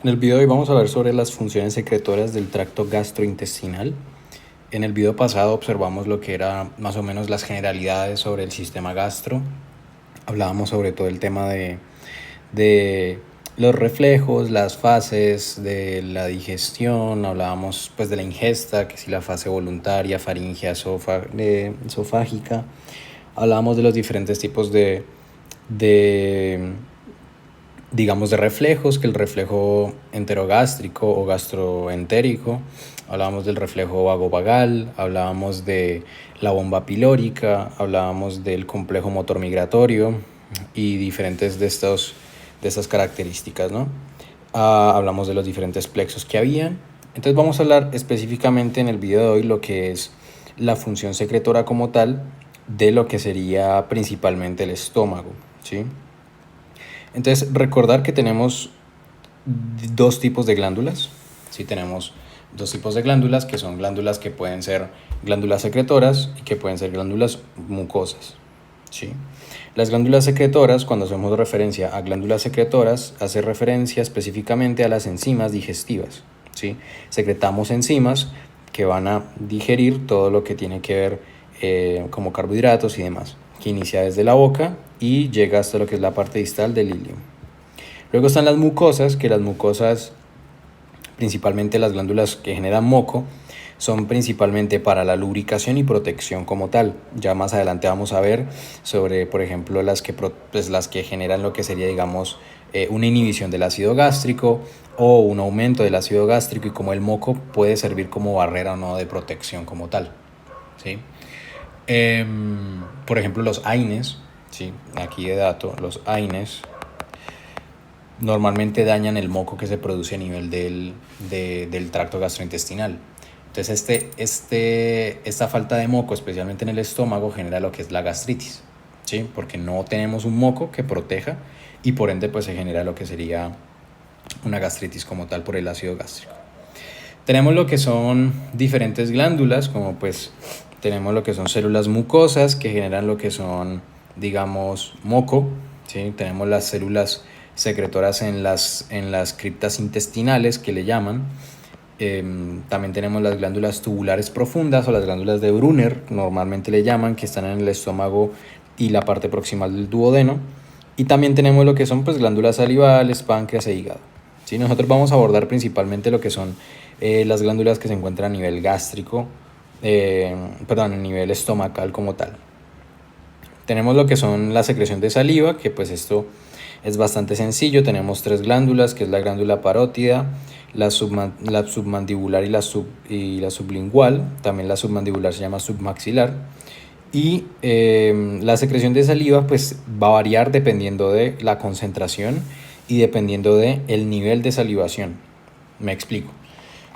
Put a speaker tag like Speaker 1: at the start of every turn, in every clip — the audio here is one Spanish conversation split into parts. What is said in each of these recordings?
Speaker 1: En el video de hoy vamos a ver sobre las funciones secretoras del tracto gastrointestinal. En el video pasado observamos lo que era más o menos las generalidades sobre el sistema gastro. Hablábamos sobre todo el tema de los reflejos, las fases de la digestión, hablábamos pues de la ingesta, que si la fase voluntaria, faríngea, esofágica. Hablábamos de los diferentes tipos de digamos de reflejos, que el reflejo enterogástrico o gastroentérico, hablábamos del reflejo vagovagal, hablábamos de la bomba pilórica, hablábamos del complejo motor migratorio y diferentes de estas características, ¿no? Hablamos de los diferentes plexos que habían. Entonces vamos a hablar específicamente en el video de hoy lo que es la función secretora como tal de lo que sería principalmente el estómago, ¿sí? Entonces, recordar que tenemos dos tipos de glándulas. Sí, tenemos dos tipos de glándulas, que son glándulas que pueden ser glándulas secretoras y que pueden ser glándulas mucosas. ¿Sí? Las glándulas secretoras, cuando hacemos referencia a glándulas secretoras, hace referencia específicamente a las enzimas digestivas. ¿Sí? Secretamos enzimas que van a digerir todo lo que tiene que ver como carbohidratos y demás, que inicia desde la boca y llega hasta lo que es la parte distal del ilium. Luego están las mucosas, que las mucosas, principalmente las glándulas que generan moco, son principalmente para la lubricación y protección como tal. Ya más adelante vamos a ver sobre, por ejemplo, las que generan lo que sería, digamos, una inhibición del ácido gástrico o un aumento del ácido gástrico, y cómo el moco puede servir como barrera o no de protección como tal, ¿sí? Por ejemplo, los AINES, ¿sí? Aquí de dato, los AINES normalmente dañan el moco que se produce a nivel del tracto gastrointestinal. Entonces esta falta de moco, especialmente en el estómago, genera lo que es la gastritis, ¿sí? Porque no tenemos un moco que proteja y por ende pues se genera lo que sería una gastritis como tal por el ácido gástrico. Tenemos lo que son diferentes glándulas, como pues tenemos lo que son células mucosas que generan lo que son, digamos, moco, ¿sí? Tenemos las células secretoras en las criptas intestinales, que le llaman. También tenemos las glándulas tubulares profundas o las glándulas de Brunner, normalmente le llaman, que están en el estómago y la parte proximal del duodeno. Y también tenemos lo que son pues glándulas salivales, páncreas e hígado. ¿Sí? Nosotros vamos a abordar principalmente lo que son las glándulas que se encuentran a nivel gástrico, a nivel estomacal como tal. Tenemos lo que son la secreción de saliva, que pues esto es bastante sencillo. Tenemos tres glándulas, que es la glándula parótida, la submandibular y la sublingual. También la submandibular se llama submaxilar. Y la secreción de saliva pues va a variar dependiendo de la concentración y dependiendo del nivel de salivación. Me explico.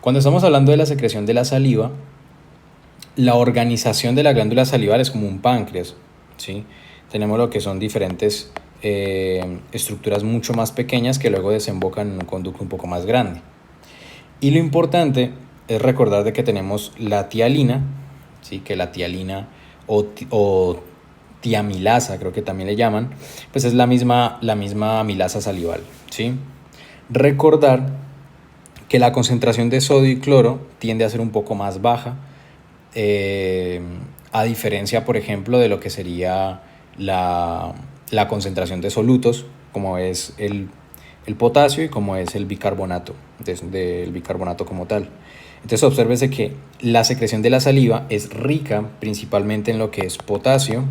Speaker 1: Cuando estamos hablando de la secreción de la saliva, la organización de la glándula salival es como un páncreas, ¿sí? Tenemos lo que son diferentes estructuras mucho más pequeñas que luego desembocan en un conducto un poco más grande. Y lo importante es recordar de que tenemos la tialina, ¿sí? Que la tialina o tiamilasa, creo que también le llaman, pues es la misma amilasa salival, ¿sí? Recordar que la concentración de sodio y cloro tiende a ser un poco más baja, a diferencia, por ejemplo, de lo que sería la concentración de solutos, como es el potasio y como es el bicarbonato, del bicarbonato como tal. Entonces obsérvese que la secreción de la saliva es rica principalmente en lo que es potasio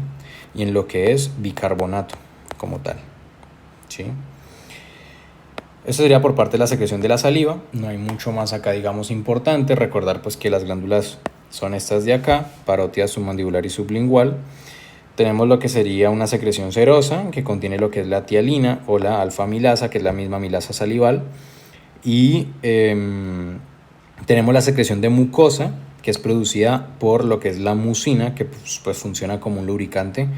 Speaker 1: y en lo que es bicarbonato como tal, ¿sí? Esto sería por parte de la secreción de la saliva. No hay mucho más acá, digamos, importante. Recordar pues que las glándulas son estas de acá, parótida, submandibular y sublingual. Tenemos lo que sería una secreción serosa, que contiene lo que es la tialina o la alfa-amilasa, que es la misma amilasa salival. Y tenemos la secreción de mucosa, que es producida por lo que es la mucina, que pues funciona como un lubricante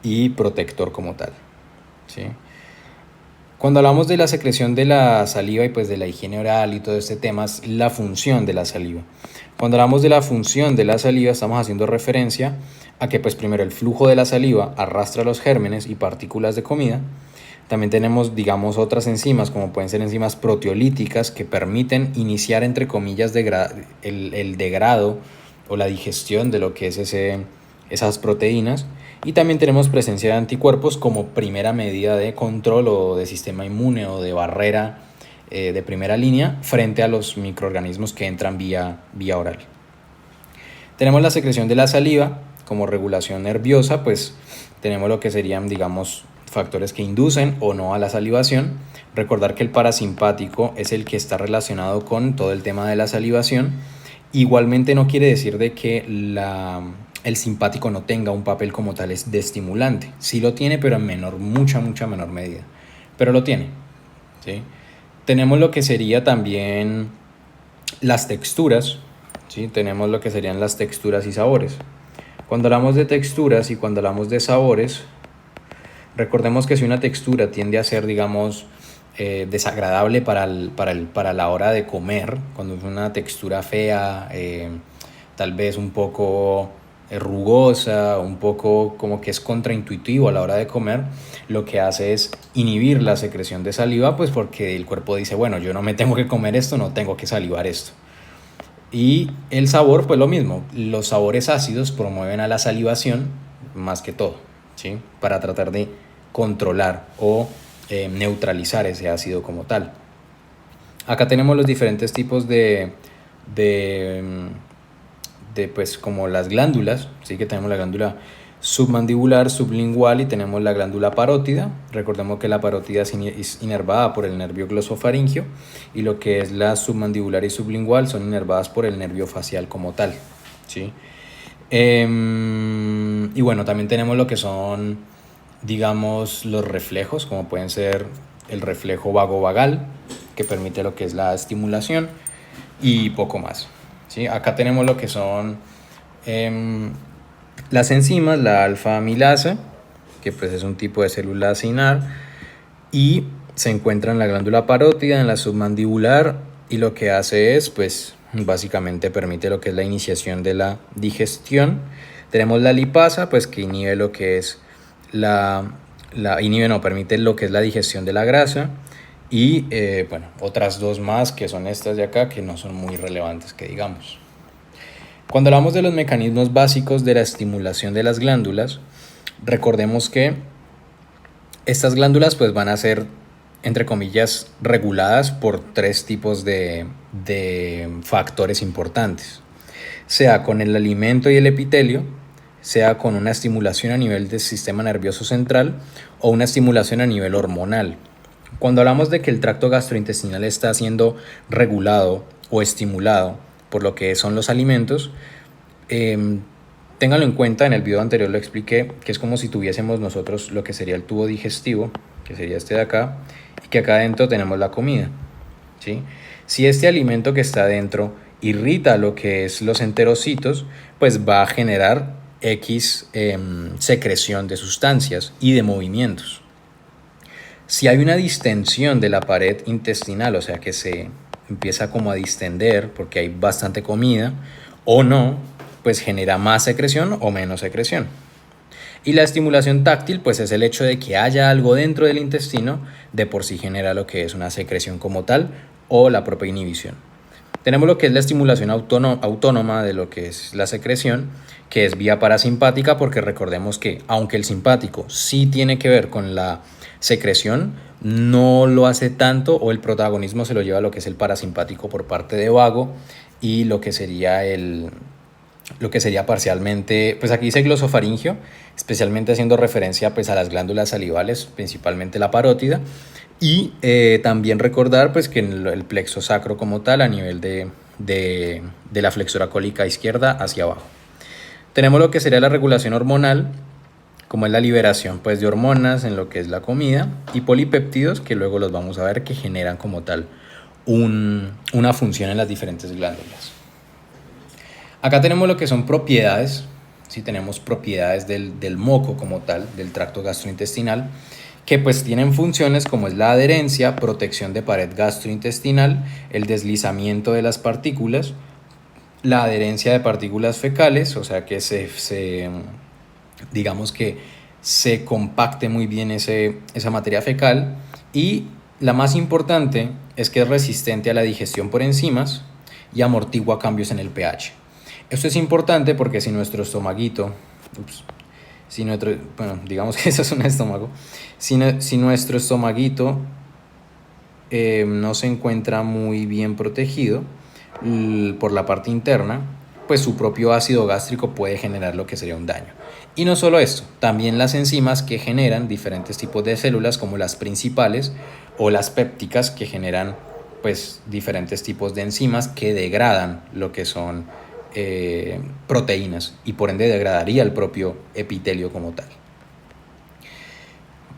Speaker 1: y protector como tal, ¿sí? Cuando hablamos de la secreción de la saliva y pues de la higiene oral y todo este tema, es la función de la saliva. Cuando hablamos de la función de la saliva, estamos haciendo referencia a que pues primero el flujo de la saliva arrastra los gérmenes y partículas de comida, También tenemos, digamos, otras enzimas, como pueden ser enzimas proteolíticas, que permiten iniciar, entre comillas, el degrado o la digestión de lo que es esas proteínas. Y también tenemos presencia de anticuerpos como primera medida de control o de sistema inmune o de barrera de primera línea frente a los microorganismos que entran vía oral. Tenemos la secreción de la saliva como regulación nerviosa, pues tenemos lo que serían, digamos, factores que inducen o no a la salivación. Recordar que el parasimpático es el que está relacionado con todo el tema de la salivación. Igualmente no quiere decir de que el simpático no tenga un papel como tal de estimulante. Sí lo tiene, pero en mucha menor medida. Pero lo tiene, ¿sí? Tenemos lo que sería también las texturas, ¿sí? Tenemos lo que serían las texturas y sabores. Cuando hablamos de texturas y cuando hablamos de sabores, recordemos que si una textura tiende a ser, digamos, desagradable para la hora de comer, cuando es una textura fea, tal vez un poco rugosa, un poco como que es contraintuitivo a la hora de comer, lo que hace es inhibir la secreción de saliva, pues porque el cuerpo dice, bueno, yo no me tengo que comer esto, no tengo que salivar esto. Y el sabor, pues lo mismo, los sabores ácidos promueven a la salivación más que todo, ¿sí? Para tratar de controlar o neutralizar ese ácido como tal. Acá tenemos los diferentes tipos de pues como las glándulas, ¿sí? Que tenemos la glándula submandibular, sublingual y tenemos la glándula parótida. Recordemos que la parótida es inervada por el nervio glosofaringio y lo que es la submandibular y sublingual son inervadas por el nervio facial como tal, ¿sí? Y bueno, también tenemos lo que son, digamos, los reflejos, como pueden ser el reflejo vagovagal, que permite lo que es la estimulación y poco más, ¿sí? Acá tenemos lo que son las enzimas, la alfa amilasa, que pues es un tipo de célula acinar y se encuentra en la glándula parótida, en la submandibular, y lo que hace es, pues, básicamente permite lo que es la iniciación de la digestión. Tenemos la lipasa, pues, que inhibe lo que es permite lo que es la digestión de la grasa. Y, bueno, otras dos más que son estas de acá, que no son muy relevantes, que digamos. Cuando hablamos de los mecanismos básicos de la estimulación de las glándulas, recordemos que estas glándulas pues van a ser, entre comillas, reguladas por tres tipos de factores importantes, sea con el alimento y el epitelio, sea con una estimulación a nivel del sistema nervioso central o una estimulación a nivel hormonal. Cuando hablamos de que el tracto gastrointestinal está siendo regulado o estimulado por lo que son los alimentos, ténganlo en cuenta, en el video anterior lo expliqué, que es como si tuviésemos nosotros lo que sería el tubo digestivo, que sería este de acá, y que acá adentro tenemos la comida, ¿sí? Si este alimento que está adentro irrita lo que es los enterocitos, pues va a generar X secreción de sustancias y de movimientos. Si hay una distensión de la pared intestinal, o sea que se empieza como a distender porque hay bastante comida o no, pues genera más secreción o menos secreción. Y la estimulación táctil, pues es el hecho de que haya algo dentro del intestino, de por sí genera lo que es una secreción como tal o la propia inhibición. Tenemos lo que es la estimulación autónoma de lo que es la secreción, que es vía parasimpática, porque recordemos que aunque el simpático sí tiene que ver con la secreción, no lo hace tanto, o el protagonismo se lo lleva lo que es el parasimpático por parte de vago y lo que sería parcialmente, pues aquí dice glosofaringio, especialmente haciendo referencia pues a las glándulas salivales, principalmente la parótida, y también recordar pues que en el plexo sacro como tal, a nivel de la flexura cólica izquierda hacia abajo. Tenemos lo que sería la regulación hormonal, como es la liberación pues de hormonas en lo que es la comida, y polipéptidos, que luego los vamos a ver, que generan como tal una función en las diferentes glándulas. Acá tenemos lo que son propiedades, ¿sí? Tenemos propiedades del moco como tal, del tracto gastrointestinal, que pues tienen funciones como es la adherencia, protección de pared gastrointestinal, el deslizamiento de las partículas, la adherencia de partículas fecales, o sea que digamos que se compacte muy bien esa materia fecal, y la más importante es que es resistente a la digestión por enzimas y amortigua cambios en el pH. Esto es importante porque si nuestro estomaguito, bueno, digamos que eso es un estómago, si nuestro estomaguito no se encuentra muy bien protegido por la parte interna, pues su propio ácido gástrico puede generar lo que sería un daño. Y no solo esto, también las enzimas que generan diferentes tipos de células, como las principales o las pépticas, que generan pues diferentes tipos de enzimas que degradan lo que son proteínas, y por ende degradaría el propio epitelio como tal.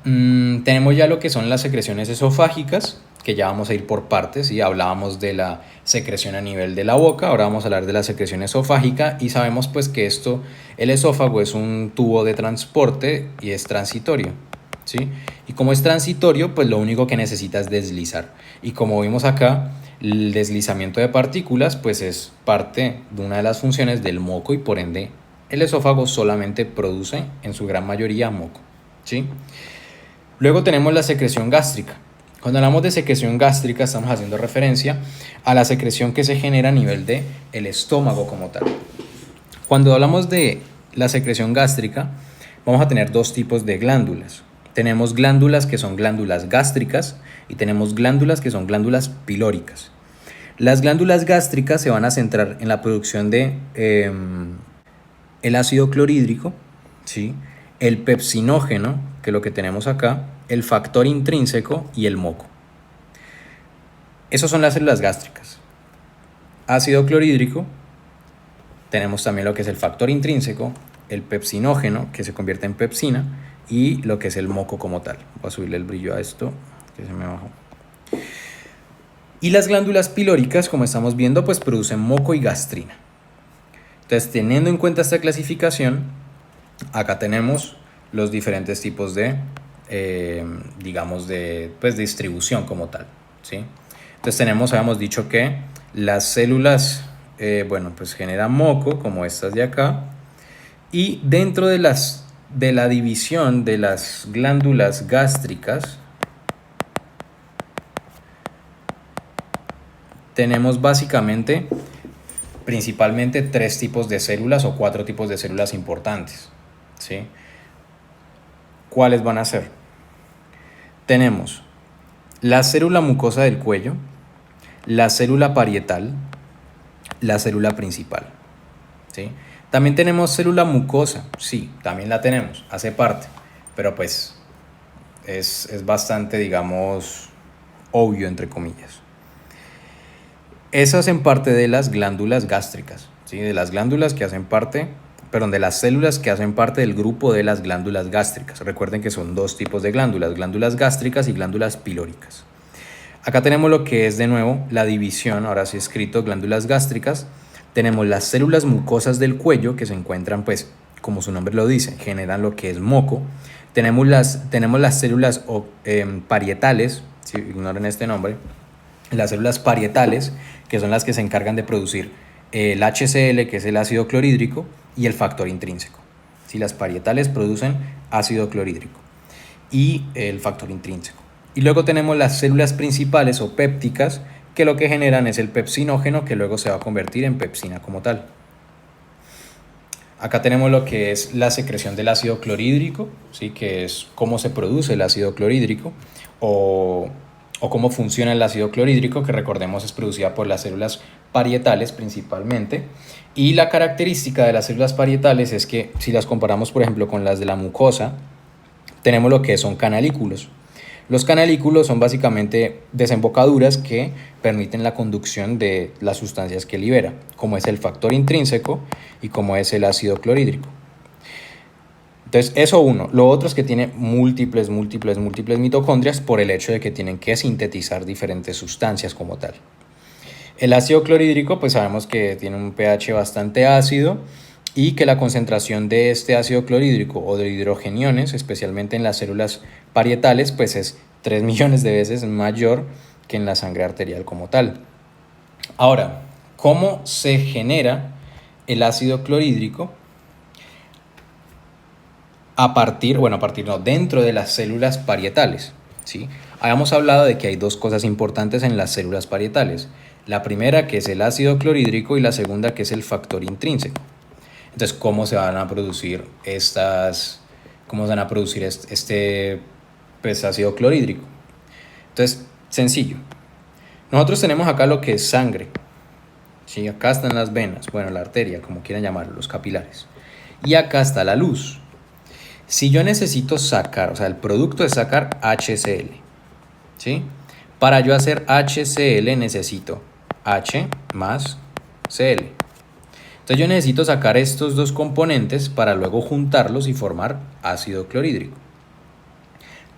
Speaker 1: Tenemos ya lo que son las secreciones esofágicas, que ya vamos a ir por partes, y hablábamos de la secreción a nivel de la boca, ahora vamos a hablar de la secreción esofágica, y sabemos pues que el esófago es un tubo de transporte y es transitorio, ¿sí? Y como es transitorio, pues lo único que necesita es deslizar, y como vimos acá, el deslizamiento de partículas pues es parte de una de las funciones del moco, y por ende el esófago solamente produce en su gran mayoría moco, ¿sí? Luego tenemos la secreción gástrica. Cuando hablamos de secreción gástrica estamos haciendo referencia a la secreción que se genera a nivel del estómago como tal. Cuando hablamos de la secreción gástrica vamos a tener dos tipos de glándulas. Tenemos glándulas que son glándulas gástricas y tenemos glándulas que son glándulas pilóricas. Las glándulas gástricas se van a centrar en la producción de el ácido clorhídrico, ¿sí? El pepsinógeno, que es lo que tenemos acá, el factor intrínseco y el moco. Esas son las células gástricas. Ácido clorhídrico, tenemos también lo que es el factor intrínseco, el pepsinógeno, que se convierte en pepsina, y lo que es el moco como tal. Voy a subirle el brillo a esto, que se me bajó. Y las glándulas pilóricas, como estamos viendo, pues producen moco y gastrina. Entonces, teniendo en cuenta esta clasificación, acá tenemos los diferentes tipos de, digamos, de distribución como tal, ¿sí? Entonces habíamos dicho que las células, pues generan moco, como estas de acá, y dentro de la división de las glándulas gástricas, tenemos principalmente 3 tipos de células o 4 tipos de células importantes, ¿sí? ¿Cuáles van a ser? Tenemos la célula mucosa del cuello, la célula parietal, la célula principal, ¿sí? También tenemos célula mucosa, sí, también la tenemos, hace parte, pero pues es bastante, digamos, obvio, entre comillas. Esas hacen parte de las glándulas gástricas, ¿sí? De las glándulas que hacen parte, de las células que hacen parte del grupo de las glándulas gástricas. Recuerden que son 2 tipos de glándulas gástricas y glándulas pilóricas. Acá tenemos lo que es de nuevo la división, ahora sí escrito glándulas gástricas. Tenemos las células mucosas del cuello, que se encuentran, pues, como su nombre lo dice, generan lo que es moco. Tenemos las células parietales, si ignoren este nombre, las células parietales, que son las que se encargan de producir el HCl, que es el ácido clorhídrico, y el factor intrínseco. Si las parietales producen ácido clorhídrico y el factor intrínseco. Y luego tenemos las células principales o pépticas, que lo que generan es el pepsinógeno, que luego se va a convertir en pepsina como tal. Acá tenemos lo que es la secreción del ácido clorhídrico, ¿sí? Que es cómo se produce el ácido clorhídrico o cómo funciona el ácido clorhídrico, que recordemos es producida por las células parietales principalmente. Y la característica de las células parietales es que si las comparamos, por ejemplo, con las de la mucosa, tenemos lo que son canalículos. Los canalículos son básicamente desembocaduras que permiten la conducción de las sustancias que libera, como es el factor intrínseco y como es el ácido clorhídrico. Entonces, eso uno. Lo otro es que tiene múltiples mitocondrias por el hecho de que tienen que sintetizar diferentes sustancias como tal. El ácido clorhídrico, pues sabemos que tiene un pH bastante ácido y que la concentración de este ácido clorhídrico o de hidrogeniones, especialmente en las células parietales, pues es 3 millones de veces mayor que en la sangre arterial como tal. Ahora, ¿cómo se genera el ácido clorhídrico? dentro de las células parietales, ¿sí? Habíamos hablado de que hay dos cosas importantes en las células parietales. La primera, que es el ácido clorhídrico, y la segunda, que es el factor intrínseco. Entonces, ¿cómo se van a producir este pues, ácido clorhídrico? Entonces, sencillo. Nosotros tenemos acá lo que es sangre, ¿sí? Acá están las venas, bueno, la arteria, como quieran llamarlo, los capilares. Y acá está la luz. Si yo necesito sacar, o sea, el producto es sacar HCl, ¿sí? Para yo hacer HCl necesito H más Cl. Entonces yo necesito sacar estos dos componentes para luego juntarlos y formar ácido clorhídrico.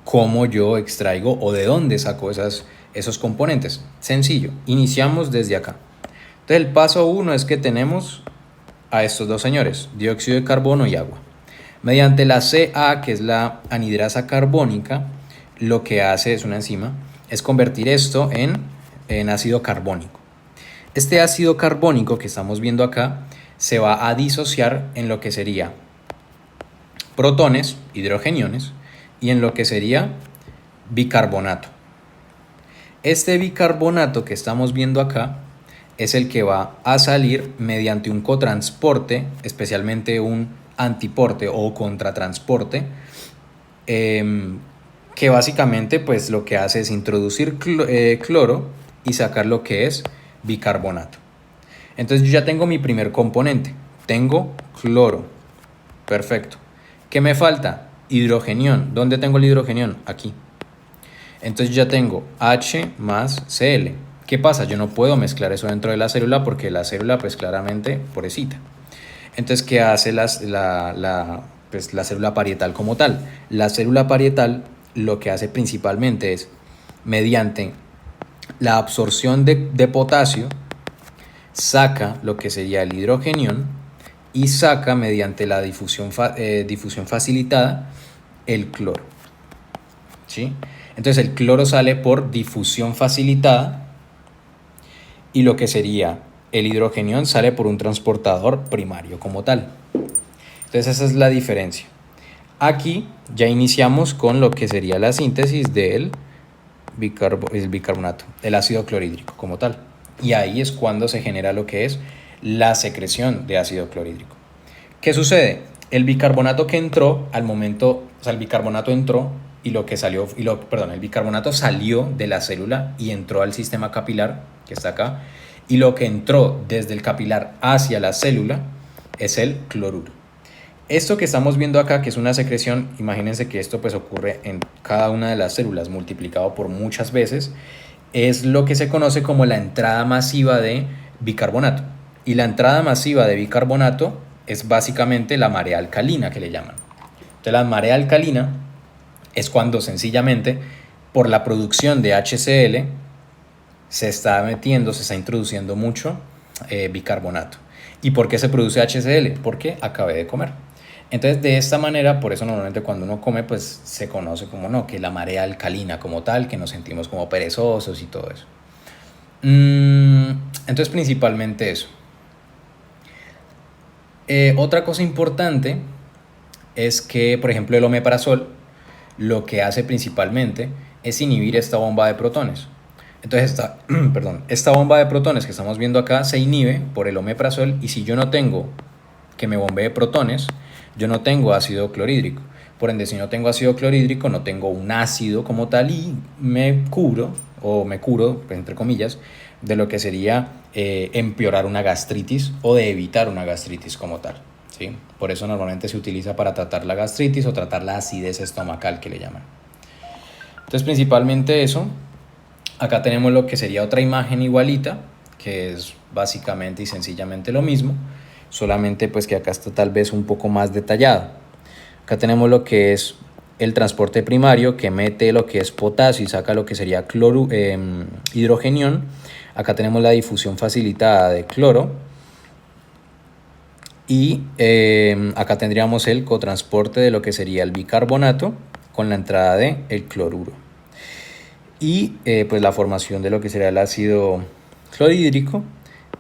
Speaker 1: ¿Cómo yo extraigo o de dónde saco esos componentes? Sencillo, iniciamos desde acá. Entonces el paso 1 es que tenemos a estos dos señores, dióxido de carbono y agua. Mediante la Ca, que es la anhidrasa carbónica, lo que hace, es una enzima, es convertir esto en ácido carbónico. Este ácido carbónico que estamos viendo acá se va a disociar en lo que sería protones, hidrogeniones, y en lo que sería bicarbonato. Este bicarbonato que estamos viendo acá es el que va a salir mediante un cotransporte, especialmente un antiporte o contratransporte, que básicamente pues lo que hace es introducir cloro y sacar lo que es bicarbonato. Entonces yo ya tengo mi primer componente, tengo cloro, perfecto. ¿Qué me falta? Hidrogenión. ¿Dónde tengo el hidrogenión? Aquí. Entonces ya tengo H más Cl. ¿Qué pasa? Yo no puedo mezclar eso dentro de la célula porque la célula pues claramente pobrecita. Entonces, ¿qué hace la célula parietal como tal? La célula parietal lo que hace principalmente es, mediante la absorción de potasio, saca lo que sería el hidrogenión y saca mediante la difusión facilitada el cloro, ¿sí? Entonces el cloro sale por difusión facilitada y lo que sería el hidrogenión sale por un transportador primario como tal. Entonces esa es la diferencia. Aquí ya iniciamos con lo que sería la síntesis del bicarbonato, el ácido clorhídrico como tal. Y ahí es cuando se genera lo que es la secreción de ácido clorhídrico. ¿Qué sucede? El bicarbonato que entró al momento, o sea, el bicarbonato entró y lo que salió, el bicarbonato salió de la célula y entró al sistema capilar, que está acá, y lo que entró desde el capilar hacia la célula es el cloruro. Esto que estamos viendo acá, que es una secreción, imagínense que esto pues ocurre en cada una de las células multiplicado por muchas veces, es lo que se conoce como la entrada masiva de bicarbonato. Y la entrada masiva de bicarbonato es básicamente la marea alcalina que le llaman. Entonces la marea alcalina es cuando sencillamente por la producción de HCl se está introduciendo mucho bicarbonato. ¿Y por qué se produce HCl? Porque acabé de comer. Entonces de esta manera, por eso normalmente cuando uno come pues se conoce como que la marea alcalina como tal, que nos sentimos como perezosos y todo eso. Entonces principalmente eso. Otra cosa importante es que, por ejemplo, el omeprazol lo que hace principalmente es inhibir esta bomba de protones. Entonces esta bomba de protones que estamos viendo acá se inhibe por el omeprazol, y si yo no tengo que me bombee protones, yo no tengo ácido clorhídrico. Por ende, si no tengo ácido clorhídrico, no tengo un ácido como tal y me curo, entre comillas, de lo que sería empeorar una gastritis o de evitar una gastritis como tal, ¿sí? Por eso normalmente se utiliza para tratar la gastritis o tratar la acidez estomacal que le llaman. Entonces, principalmente eso. Acá tenemos lo que sería otra imagen igualita, que es básicamente y sencillamente lo mismo, solamente pues que acá está tal vez un poco más detallado. Acá tenemos lo que es el transporte primario, que mete lo que es potasio y saca lo que sería hidrogenión. Acá tenemos la difusión facilitada de cloro. Y acá tendríamos el cotransporte de lo que sería el bicarbonato con la entrada de el cloruro. Y pues la formación de lo que sería el ácido clorhídrico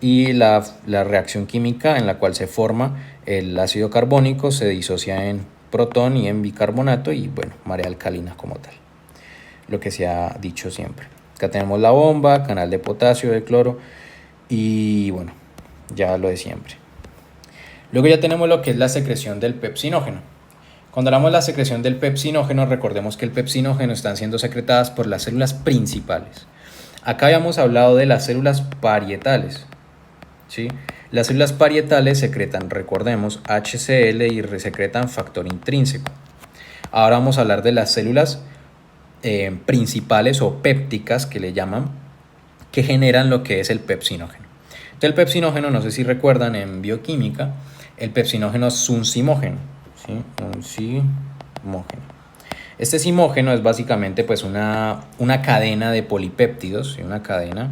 Speaker 1: y la reacción química en la cual se forma el ácido carbónico, se disocia en protón y en bicarbonato y bueno, marea alcalina como tal, lo que se ha dicho siempre. Acá tenemos la bomba, canal de potasio, de cloro y bueno, ya lo de siempre. Luego ya tenemos lo que es la secreción del pepsinógeno. Cuando hablamos de la secreción del pepsinógeno, recordemos que el pepsinógeno están siendo secretadas por las células principales. Acá habíamos hablado de las células parietales, ¿sí? Las células parietales secretan, recordemos, HCl y secretan factor intrínseco. Ahora vamos a hablar de las células principales o pépticas que le llaman, que generan lo que es el pepsinógeno. Entonces el pepsinógeno, no sé si recuerdan en bioquímica, el pepsinógeno es un simógeno, ¿sí? Un simógeno. Este simógeno es básicamente pues una cadena de polipéptidos, ¿sí? Una cadena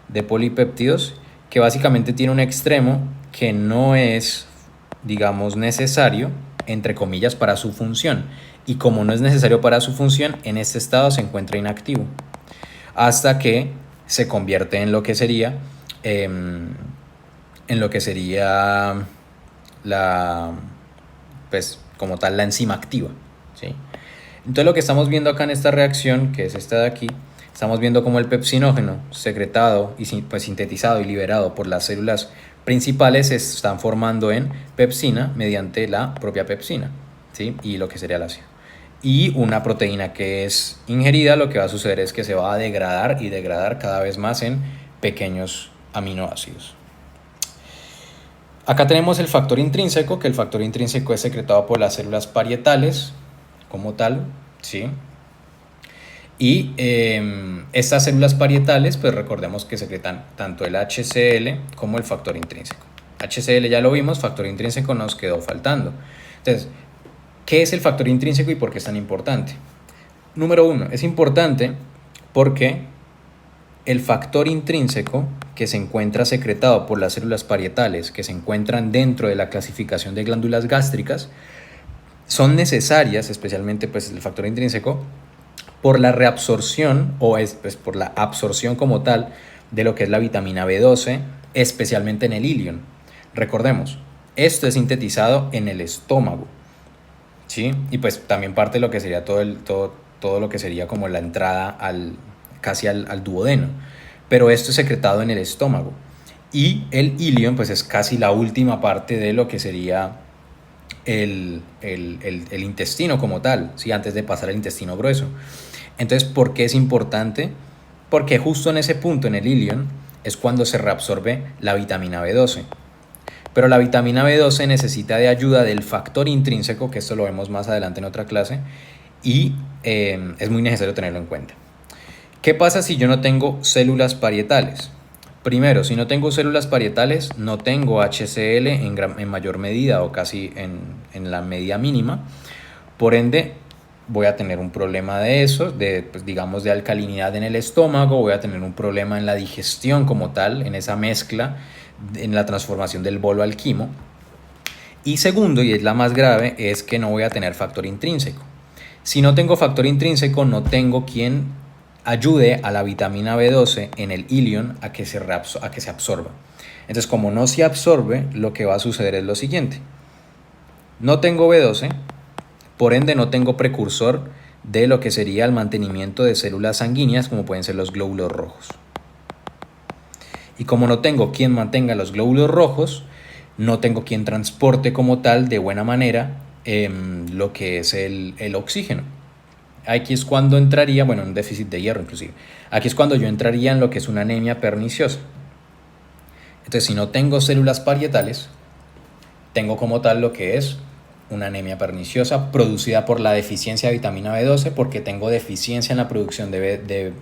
Speaker 1: de polipéptidos que básicamente tiene un extremo que no es, digamos, necesario, entre comillas, para su función. Y como no es necesario para su función, en este estado se encuentra inactivo. Hasta que se convierte en lo que sería, la, pues, como tal, la enzima activa, ¿sí? Entonces lo que estamos viendo acá en esta reacción, que es esta de aquí, estamos viendo cómo el pepsinógeno secretado y pues sintetizado y liberado por las células principales se están formando en pepsina mediante la propia pepsina, ¿sí? Y lo que sería el ácido. Y una proteína que es ingerida, lo que va a suceder es que se va a degradar y degradar cada vez más en pequeños aminoácidos. Acá tenemos el factor intrínseco, que el factor intrínseco es secretado por las células parietales como tal, ¿sí? Y estas células parietales, pues recordemos que secretan tanto el HCl como el factor intrínseco. HCl ya lo vimos, factor intrínseco nos quedó faltando. Entonces, ¿qué es el factor intrínseco y por qué es tan importante? Número 1, es importante porque el factor intrínseco que se encuentra secretado por las células parietales, que se encuentran dentro de la clasificación de glándulas gástricas, son necesarias, especialmente pues el factor intrínseco, por la reabsorción o pues, por la absorción como tal de lo que es la vitamina B12, especialmente en el ilion. Recordemos, esto es sintetizado en el estómago, ¿sí? Y pues también parte de lo que sería todo lo que sería como la entrada casi al duodeno, pero esto es secretado en el estómago. Y el ilion pues es casi la última parte de lo que sería el intestino como tal, ¿sí? Antes de pasar al intestino grueso. Entonces, ¿por qué es importante? Porque justo en ese punto, en el ilion, es cuando se reabsorbe la vitamina B12. Pero la vitamina B12 necesita de ayuda del factor intrínseco, que esto lo vemos más adelante en otra clase, y es muy necesario tenerlo en cuenta. ¿Qué pasa si yo no tengo células parietales? Primero, si no tengo células parietales, no tengo HCl en mayor medida o casi en la medida mínima. Por ende, voy a tener un problema de eso, pues, digamos de alcalinidad en el estómago, voy a tener un problema en la digestión como tal, en esa mezcla, en la transformación del bolo al quimo. Y segundo, y es la más grave, es que no voy a tener factor intrínseco. Si no tengo factor intrínseco, no tengo quien ayude a la vitamina B12 en el ilion a que se absorba. Entonces, como no se absorbe, lo que va a suceder es lo siguiente. No tengo B12, por ende no tengo precursor de lo que sería el mantenimiento de células sanguíneas, como pueden ser los glóbulos rojos. Y como no tengo quien mantenga los glóbulos rojos, no tengo quien transporte como tal de buena manera lo que es el oxígeno. Aquí es cuando entraría, bueno, un déficit de hierro inclusive. Aquí es cuando yo entraría en lo que es una anemia perniciosa. Entonces, si no tengo células parietales, tengo como tal lo que es una anemia perniciosa producida por la deficiencia de vitamina B12, porque tengo deficiencia en la producción del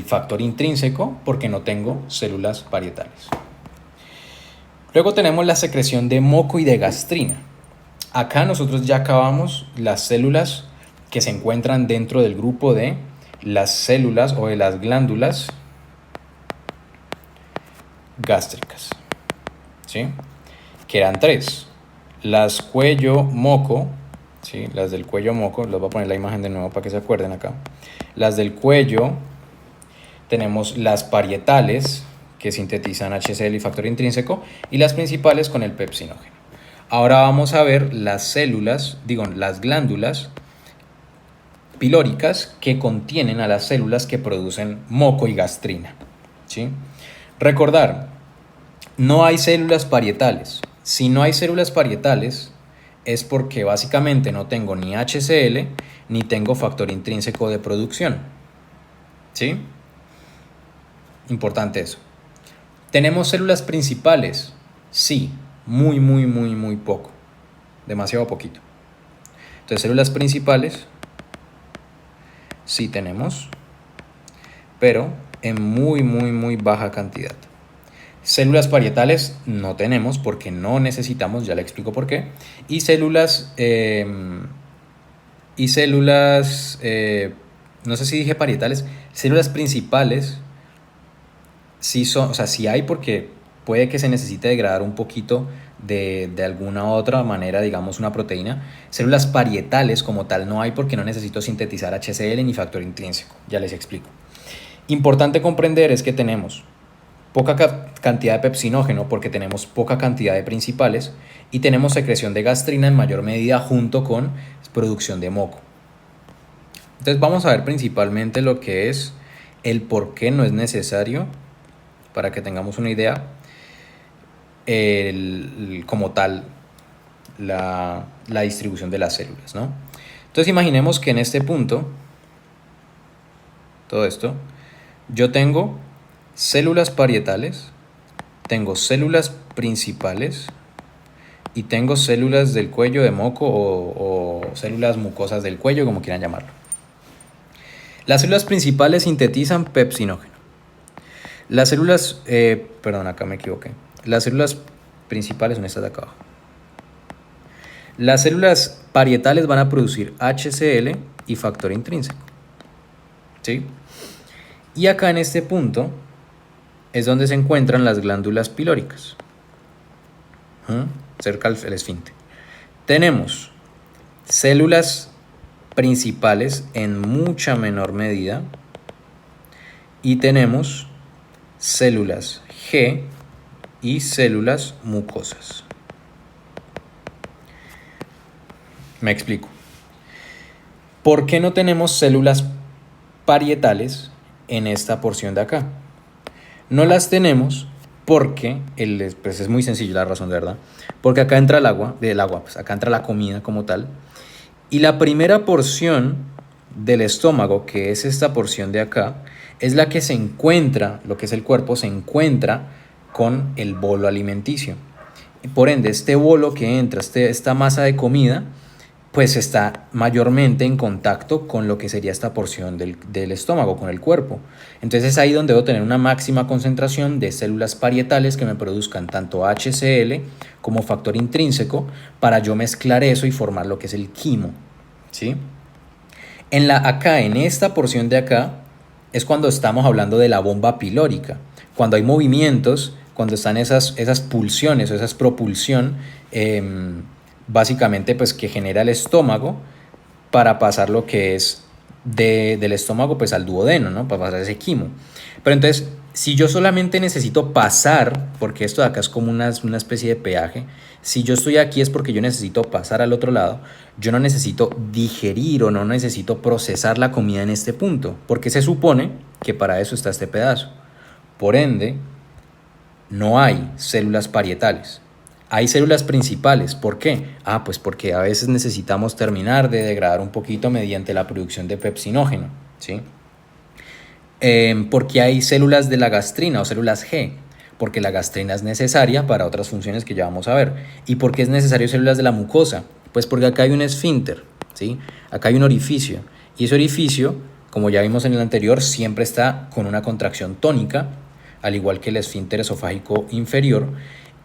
Speaker 1: factor intrínseco, porque no tengo células parietales. Luego tenemos la secreción de moco y de gastrina. Acá nosotros ya acabamos las células que se encuentran dentro del grupo de las células o de las glándulas gástricas, ¿sí? Que eran 3. Las cuello-moco, ¿sí? Las del cuello-moco, les voy a poner la imagen de nuevo para que se acuerden acá. Las del cuello, tenemos las parietales, que sintetizan HCl y factor intrínseco, y las principales con el pepsinógeno. Ahora vamos a ver las las glándulas pilóricas que contienen a las células que producen moco y gastrina, ¿sí? Recordar, no hay células parietales. Si no hay células parietales es porque básicamente no tengo ni HCl ni tengo factor intrínseco de producción, ¿sí? Importante eso. ¿Tenemos células principales? Sí, muy poco. Demasiado poquito. Entonces, células principales sí tenemos, pero en muy baja cantidad. Células parietales no tenemos porque no necesitamos, ya le explico por qué. Y células, no sé si dije parietales, células principales sí son, o sea, sí hay porque puede que se necesite degradar un poquito de alguna otra manera, digamos una proteína. Células parietales como tal no hay porque no necesito sintetizar HCl ni factor intrínseco, ya les explico. Importante comprender es que tenemos poca cantidad de pepsinógeno porque tenemos poca cantidad de principales y tenemos secreción de gastrina en mayor medida junto con producción de moco. Entonces vamos a ver principalmente lo que es el por qué no es necesario, para que tengamos una idea, como tal la distribución de las células, ¿no? Entonces imaginemos que en este punto, todo esto, yo tengo células parietales, tengo células principales y tengo células del cuello de moco o células mucosas del cuello, como quieran llamarlo. Las células principales sintetizan pepsinógeno. Las células, perdón, acá me equivoqué. Las células principales son estas de acá abajo. Las células parietales van a producir HCl y factor intrínseco, ¿sí? Y acá en este punto es donde se encuentran las glándulas pilóricas, cerca del esfínter. Tenemos células principales en mucha menor medida y tenemos células G y células mucosas. Me explico. ¿Por qué no tenemos células parietales en esta porción de acá? No las tenemos porque, pues es muy sencillo la razón, de verdad, porque acá entra el agua, pues acá entra la comida como tal, y la primera porción del estómago, que es esta porción de acá, es la que se encuentra, lo que es el cuerpo, se encuentra con el bolo alimenticio. Y por ende, este bolo que entra, esta masa de comida, pues está mayormente en contacto con lo que sería esta porción del estómago, con el cuerpo. Entonces es ahí donde debo tener una máxima concentración de células parietales que me produzcan tanto HCl como factor intrínseco para yo mezclar eso y formar lo que es el quimo, ¿sí? Acá, en esta porción de acá, es cuando estamos hablando de la bomba pilórica. Cuando hay movimientos, cuando están esas pulsiones o esas propulsión, básicamente pues que genera el estómago para pasar lo que es del estómago pues al duodeno, ¿no? Para pasar ese quimo. Pero entonces, si yo solamente necesito pasar, porque esto de acá es como una especie de peaje, si yo estoy aquí es porque yo necesito pasar al otro lado, yo no necesito digerir o no necesito procesar la comida en este punto, porque se supone que para eso está este pedazo. Por ende, no hay células parietales. Hay células principales. ¿Por qué? Pues porque a veces necesitamos terminar de degradar un poquito mediante la producción de pepsinógeno, ¿sí? Porque hay células de la gastrina o células G, porque la gastrina es necesaria para otras funciones que ya vamos a ver. ¿Y por qué es necesario células de la mucosa? Pues porque acá hay un esfínter, ¿sí? Acá hay un orificio, y ese orificio, como ya vimos en el anterior, siempre está con una contracción tónica, al igual que el esfínter esofágico inferior,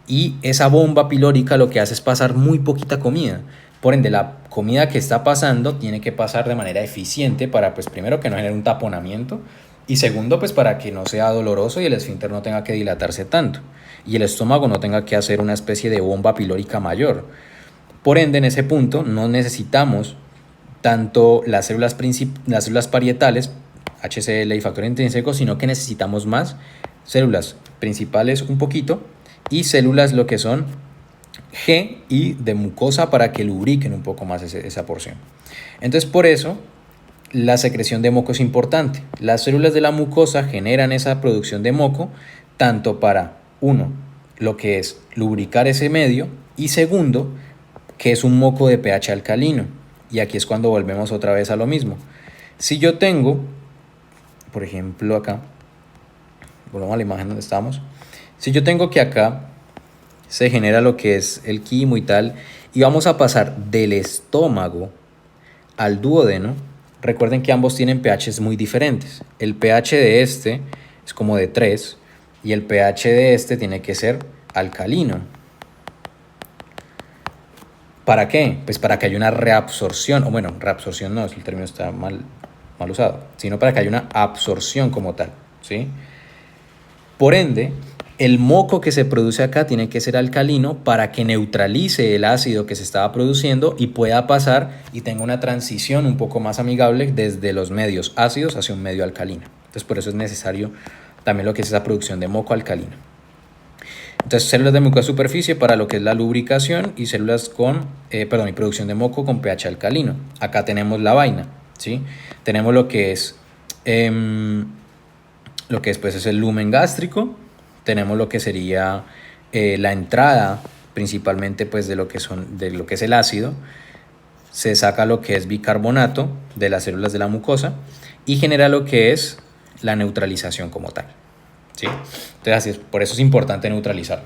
Speaker 1: y esa bomba pilórica lo que hace es pasar muy poquita comida. Por ende, la comida que está pasando tiene que pasar de manera eficiente para, pues, primero, que no genere un taponamiento, y segundo, pues, para que no sea doloroso y el esfínter no tenga que dilatarse tanto y el estómago no tenga que hacer una especie de bomba pilórica mayor. Por ende, en ese punto no necesitamos tanto las células parietales, HCl y factor intrínseco, sino que necesitamos más células principales un poquito y células lo que son G y de mucosa para que lubriquen un poco más esa porción. Entonces, por eso la secreción de moco es importante. Las células de la mucosa generan esa producción de moco tanto para, uno, lo que es lubricar ese medio, y segundo, que es un moco de pH alcalino. Y aquí es cuando volvemos otra vez a lo mismo. Si yo tengo, por ejemplo acá, volvamos a la imagen donde estamos, si yo tengo que acá se genera lo que es el quimo y tal, y vamos a pasar del estómago al duodeno. Recuerden que ambos tienen pHs muy diferentes. El pH de este es como de 3 y el pH de este tiene que ser alcalino. ¿Para qué? Pues para que haya una reabsorción, o bueno, reabsorción no, el término está mal usado, sino para que haya una absorción como tal, ¿sí? Por ende, el moco que se produce acá tiene que ser alcalino para que neutralice el ácido que se estaba produciendo y pueda pasar y tenga una transición un poco más amigable desde los medios ácidos hacia un medio alcalino. Entonces, por eso es necesario también lo que es esa producción de moco alcalino. Entonces, células de mucosa superficie para lo que es la lubricación y células con, y producción de moco con pH alcalino. Acá tenemos la vaina, ¿sí? Tenemos lo que es pues es el lumen gástrico. Tenemos lo que sería la entrada principalmente pues de lo que es el ácido. Se saca lo que es bicarbonato de las células de la mucosa y genera lo que es la neutralización como tal, ¿sí? Entonces así es, por eso es importante neutralizarlo,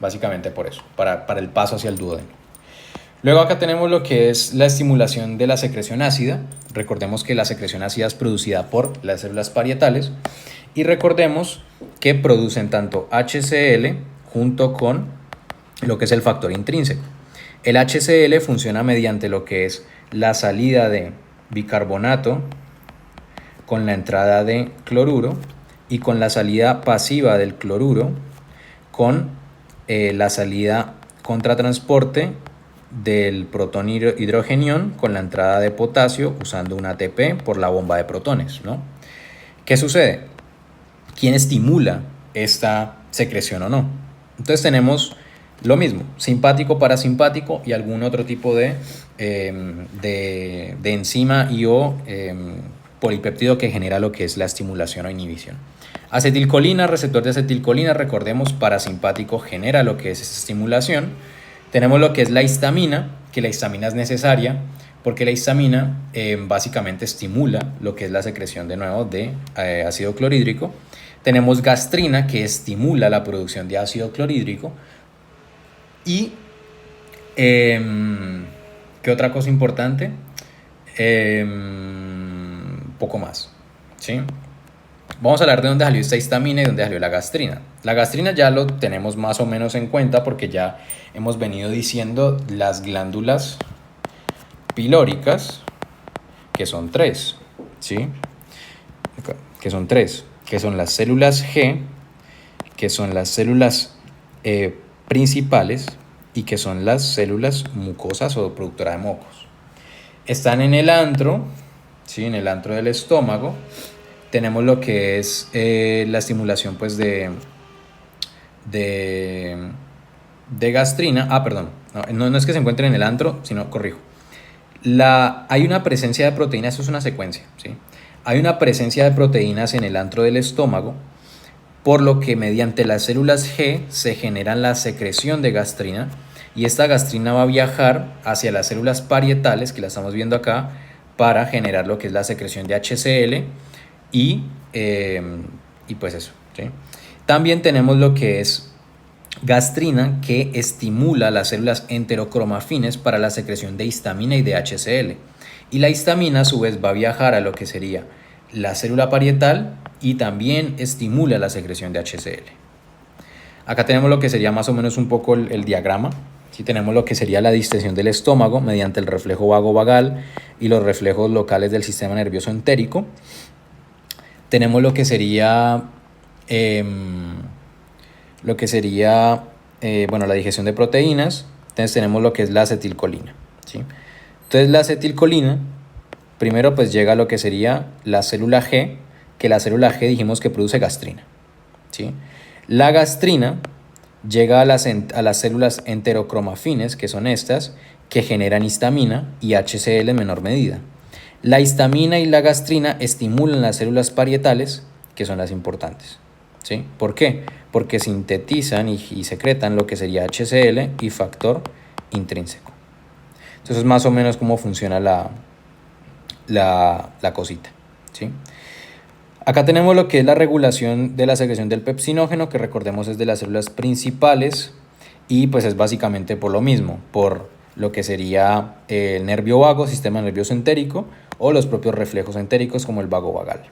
Speaker 1: básicamente por eso, para el paso hacia el duodeno. Luego acá tenemos lo que es la estimulación de la secreción ácida. Recordemos que la secreción ácida es producida por las células parietales y recordemos que producen tanto HCl junto con lo que es el factor intrínseco. El HCl funciona mediante lo que es la salida de bicarbonato con la entrada de cloruro y con la salida pasiva del cloruro con la salida contratransporte del protón hidrogenión con la entrada de potasio usando un ATP por la bomba de protones, ¿no? ¿Qué sucede? ¿Quién estimula esta secreción o no? Entonces tenemos lo mismo, simpático, parasimpático y algún otro tipo de enzima y o polipéptido que genera lo que es la estimulación o inhibición. Acetilcolina, receptor de acetilcolina, recordemos, parasimpático genera lo que es esa estimulación. Tenemos lo que es la histamina, que la histamina es necesaria porque la histamina básicamente estimula lo que es la secreción de nuevo de ácido clorhídrico. Tenemos gastrina, que estimula la producción de ácido clorhídrico. Y, ¿qué otra cosa importante? Poco más, ¿sí? Vamos a hablar de dónde salió esta histamina y dónde salió la gastrina. La gastrina ya lo tenemos más o menos en cuenta porque ya hemos venido diciendo las glándulas pilóricas, que son 3, ¿sí? Que son 3, que son las células G, que son las células principales y que son las células mucosas o productoras de mocos. Están en el antro, ¿sí? En el antro del estómago. Tenemos lo que es la estimulación pues de gastrina. No es que se encuentren en el antro, sino, corrijo. Hay una presencia de proteínas, eso es una secuencia, ¿sí? Hay una presencia de proteínas en el antro del estómago, por lo que mediante las células G se generan la secreción de gastrina y esta gastrina va a viajar hacia las células parietales, que la estamos viendo acá, para generar lo que es la secreción de HCl y pues eso, ¿sí? También tenemos lo que es gastrina, que estimula las células enterocromafines para la secreción de histamina y de HCl. Y la histamina a su vez va a viajar a lo que sería la célula parietal y también estimula la secreción de HCl. Acá tenemos lo que sería más o menos un poco el diagrama. Sí, tenemos lo que sería la distensión del estómago mediante el reflejo vago-vagal y los reflejos locales del sistema nervioso entérico. Tenemos lo que sería la digestión de proteínas. Entonces tenemos lo que es la acetilcolina, ¿sí? Entonces la acetilcolina primero pues llega a lo que sería la célula G, que la célula G dijimos que produce gastrina, ¿sí? La gastrina llega a las células enterocromafines, que son estas, que generan histamina y HCl en menor medida. La histamina y la gastrina estimulan las células parietales, que son las importantes. ¿Sí? ¿Por qué? Porque sintetizan y secretan lo que sería HCl y factor intrínseco. Entonces es más o menos cómo funciona la cosita. ¿Sí? Acá tenemos lo que es la regulación de la secreción del pepsinógeno, que recordemos es de las células principales, y pues es básicamente por lo mismo, por lo que sería el nervio vago, sistema nervioso entérico, o los propios reflejos entéricos como el vago vagal.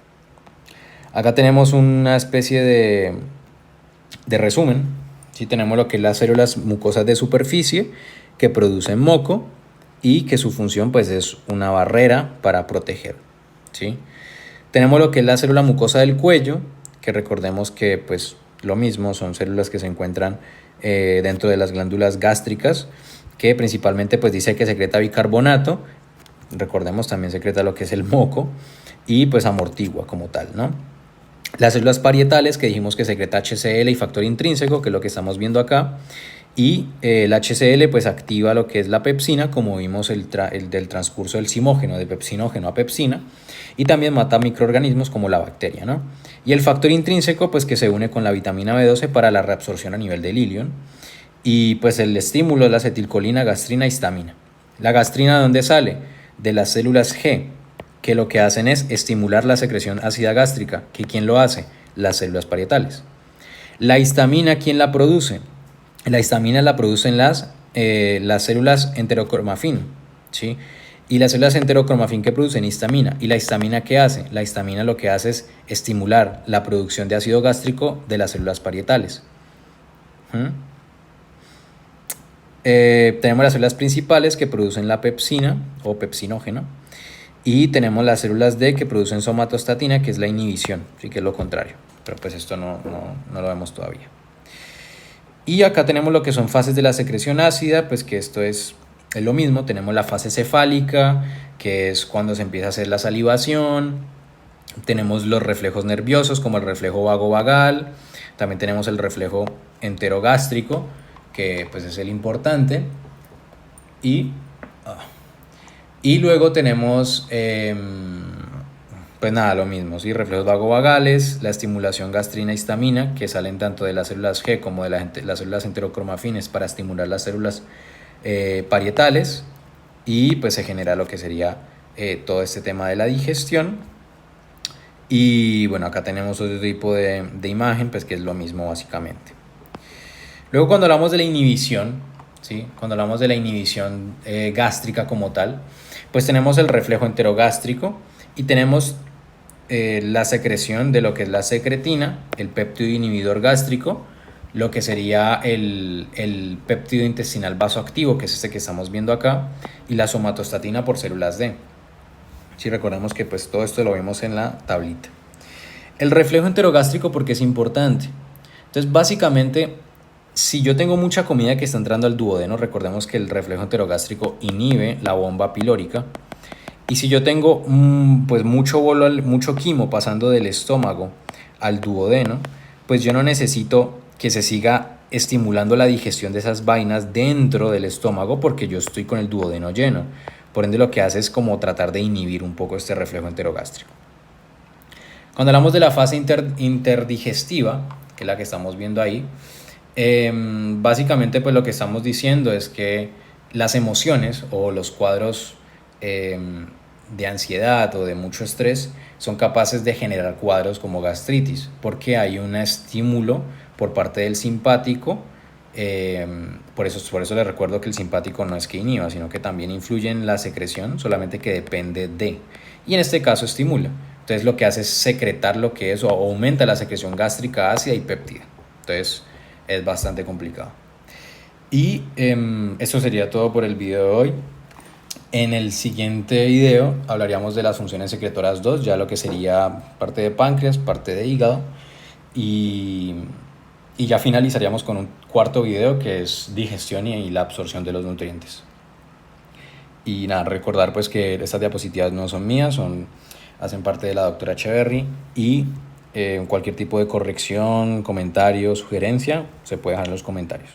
Speaker 1: Acá tenemos una especie de resumen. ¿Sí? Tenemos lo que es las células mucosas de superficie que producen moco y que su función pues es una barrera para proteger. ¿Sí? Tenemos lo que es la célula mucosa del cuello, que recordemos que pues lo mismo, son células que se encuentran dentro de las glándulas gástricas, que principalmente pues dice que secreta bicarbonato, recordemos también secreta lo que es el moco y pues amortigua como tal, ¿no? Las células parietales, que dijimos que secreta HCl y factor intrínseco, que es lo que estamos viendo acá, y el HCl pues activa lo que es la pepsina, como vimos el del transcurso del simógeno, de pepsinógeno a pepsina, y también mata microorganismos como la bacteria, ¿no? Y el factor intrínseco pues que se une con la vitamina B12 para la reabsorción a nivel del ilion, y pues el estímulo es la acetilcolina, gastrina, histamina. La gastrina, ¿de dónde sale? De las células G, que lo que hacen es estimular la secreción ácida gástrica, que ¿quién lo hace? Las células parietales. La histamina, ¿quién la produce? La histamina la producen las células enterocromafin, ¿sí? Y las células enterocromafin que producen histamina. ¿Y la histamina qué hace? La histamina lo que hace es estimular la producción de ácido gástrico de las células parietales. Tenemos las células principales que producen la pepsina o pepsinógeno, y tenemos las células D que producen somatostatina, que es la inhibición, ¿sí? Que es lo contrario, pero pues esto no lo vemos todavía. Y acá tenemos lo que son fases de la secreción ácida, pues que esto es lo mismo. Tenemos la fase cefálica, que es cuando se empieza a hacer la salivación. Tenemos los reflejos nerviosos, como el reflejo vago-vagal. También tenemos el reflejo enterogástrico, que pues es el importante. Y luego tenemos, pues nada, lo mismo, ¿sí? Reflejos vagovagales, la estimulación gastrina-histamina, que salen tanto de las células G como de las células enterocromafines para estimular las células parietales, y pues se genera lo que sería todo este tema de la digestión. Y bueno, acá tenemos otro tipo de imagen, pues que es lo mismo básicamente. Luego, cuando hablamos de la inhibición, ¿sí? Cuando hablamos de la inhibición gástrica como tal, pues tenemos el reflejo enterogástrico y tenemos la secreción de lo que es la secretina, el péptido inhibidor gástrico, lo que sería el péptido intestinal vasoactivo, que es este que estamos viendo acá, y la somatostatina por células D. Si recordamos que pues todo esto lo vemos en la tablita. El reflejo enterogástrico, porque es importante. Entonces, básicamente, si yo tengo mucha comida que está entrando al duodeno, recordemos que el reflejo enterogástrico inhibe la bomba pilórica. Y si yo tengo pues mucho quimo pasando del estómago al duodeno, pues yo no necesito que se siga estimulando la digestión de esas vainas dentro del estómago, porque yo estoy con el duodeno lleno. Por ende, lo que hace es como tratar de inhibir un poco este reflejo enterogástrico. Cuando hablamos de la fase interdigestiva, que es la que estamos viendo ahí, básicamente pues lo que estamos diciendo es que las emociones o los cuadros de ansiedad o de mucho estrés son capaces de generar cuadros como gastritis, porque hay un estímulo por parte del simpático. Por eso les recuerdo que el simpático no es que inhiba, sino que también influye en la secreción, solamente que depende de, y en este caso estimula. Entonces lo que hace es secretar lo que es, o aumenta la secreción gástrica ácida y péptida. Entonces es bastante complicado. Y eso sería todo por el video de hoy. En el siguiente video hablaríamos de las funciones secretoras 2, ya lo que sería parte de páncreas, parte de hígado, y ya finalizaríamos con un cuarto video que es digestión y la absorción de los nutrientes. Y nada, recordar pues que estas diapositivas no son mías, hacen parte de la doctora Echeverry, y Cualquier tipo de corrección, comentario, sugerencia, se puede dejar en los comentarios.